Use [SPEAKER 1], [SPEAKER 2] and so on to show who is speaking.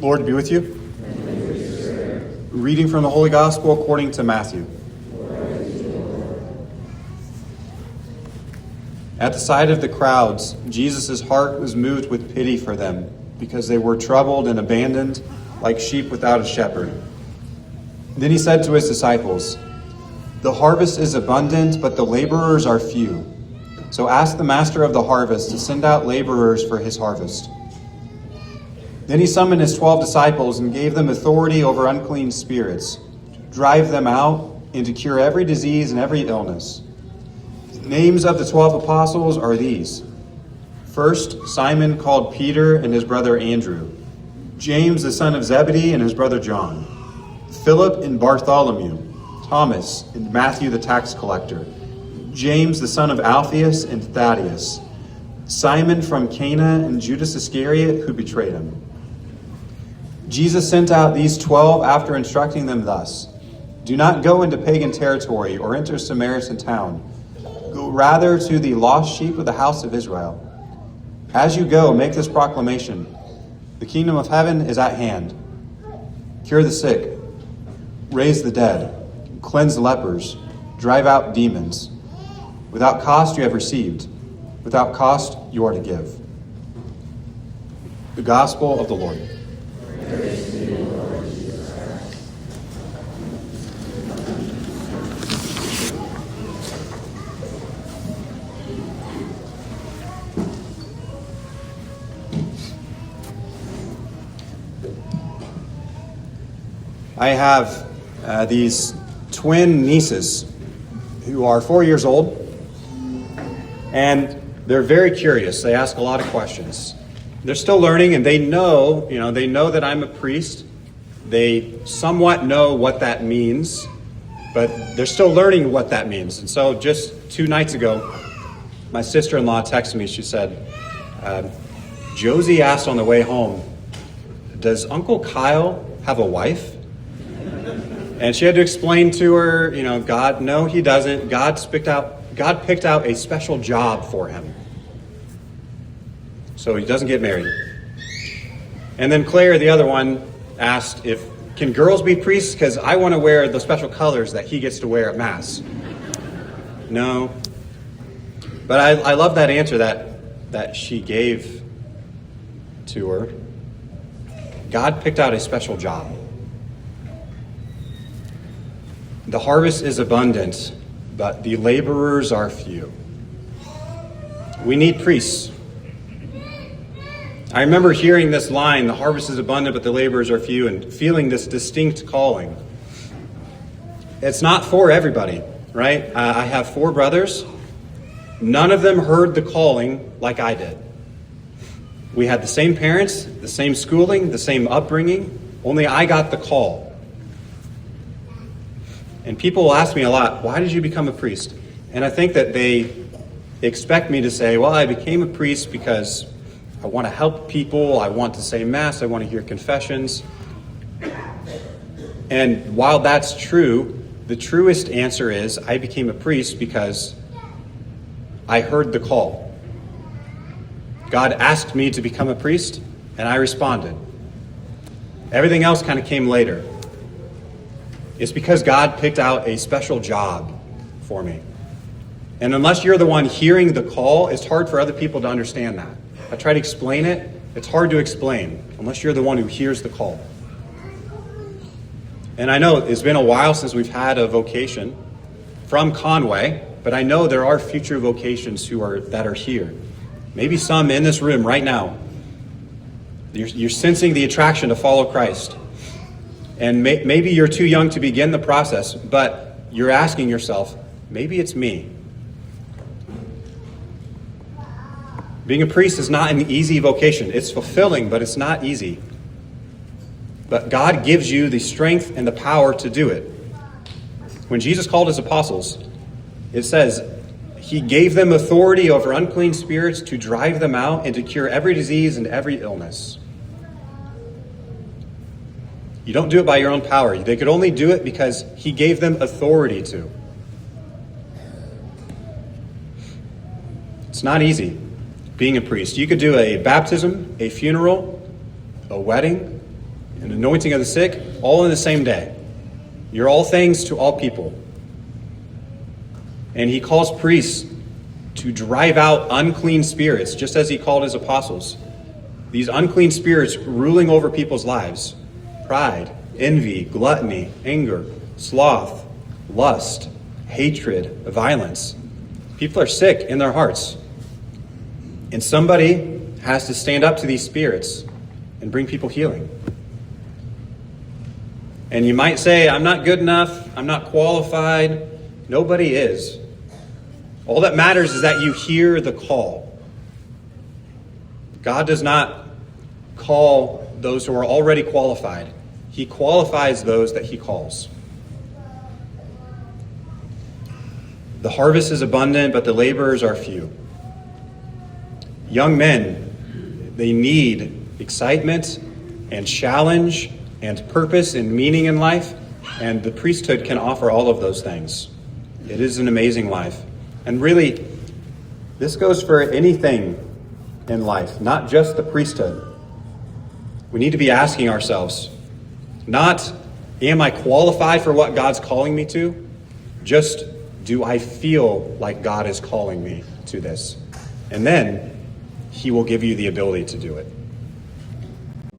[SPEAKER 1] Lord be with you. Reading from the Holy Gospel according to Matthew. At the sight of the crowds, Jesus' heart was moved with pity for them, because they were troubled and abandoned like sheep without a shepherd. Then he said to his disciples, "The harvest is abundant, but the laborers are few. So ask the master of the harvest to send out laborers for his harvest." Then he summoned his 12 disciples and gave them authority over unclean spirits, to drive them out and to cure every disease and every illness. The names of the 12 apostles are these. First, Simon called Peter and his brother Andrew, James the son of Zebedee and his brother John, Philip and Bartholomew, Thomas and Matthew the tax collector, James the son of Alphaeus and Thaddeus, Simon from Cana and Judas Iscariot who betrayed him. Jesus sent out these 12 after instructing them thus: "Do not go into pagan territory or enter Samaritan town. Go rather to the lost sheep of the house of Israel. As you go, make this proclamation: the kingdom of heaven is at hand. Cure the sick, raise the dead, cleanse the lepers, drive out demons. Without cost you have received, without cost you are to give." The Gospel of the Lord.
[SPEAKER 2] Praise to you, Lord Jesus Christ.
[SPEAKER 1] I have these twin nieces who are 4 years old, and they're very curious. They ask a lot of questions. They're still learning, and they know that I'm a priest. They somewhat know what that means, but they're still learning what that means. And so just 2 nights ago, my sister-in-law texted me. She said, Josie asked on the way home, "Does Uncle Kyle have a wife?" And she had to explain to her, no, he doesn't. God picked out a special job for him, so he doesn't get married. And then Claire, the other one, asked can girls be priests? Because I want to wear the special colors that he gets to wear at Mass. No. But I love that answer that she gave to her. God picked out a special job. The harvest is abundant, but the laborers are few. We need priests. I remember hearing this line, "The harvest is abundant, but the laborers are few," and feeling this distinct calling. It's not for everybody, right? I have 4 brothers. None of them heard the calling like I did. We had the same parents, the same schooling, the same upbringing, only I got the call. And people will ask me a lot, "Why did you become a priest?" And I think that they expect me to say, "Well, I became a priest because I want to help people, I want to say Mass, I want to hear confessions." And while that's true, the truest answer is I became a priest because I heard the call. God asked me to become a priest, and I responded. Everything else kind of came later. It's because God picked out a special job for me. And unless you're the one hearing the call, it's hard for other people to understand that. I try to explain it. It's hard to explain unless you're the one who hears the call. And I know it's been a while since we've had a vocation from Conway, but I know there are future vocations that are here. Maybe some in this room right now. You're sensing the attraction to follow Christ. And maybe you're too young to begin the process, but you're asking yourself, maybe it's me. Being a priest is not an easy vocation. It's fulfilling, but it's not easy. But God gives you the strength and the power to do it. When Jesus called his apostles, it says he gave them authority over unclean spirits to drive them out and to cure every disease and every illness. You don't do it by your own power. They could only do it because he gave them authority to. It's not easy being a priest. You could do a baptism, a funeral, a wedding, and anointing of the sick, all in the same day. You're all things to all people. And he calls priests to drive out unclean spirits, just as he called his apostles. These unclean spirits ruling over people's lives. Pride, envy, gluttony, anger, sloth, lust, hatred, violence. People are sick in their hearts. And somebody has to stand up to these spirits and bring people healing. And you might say, I'm not good enough, I'm not qualified. Nobody is. All that matters is that you hear the call. God does not call those who are already qualified. He qualifies those that he calls. The harvest is abundant, but the laborers are few. Young men, they need excitement and challenge and purpose and meaning in life, and the priesthood can offer all of those things. It is an amazing life. And really, this goes for anything in life, not just the priesthood. We need to be asking ourselves, not, am I qualified for what God's calling me to? Just, do I feel like God is calling me to this? And then he will give you the ability to do it.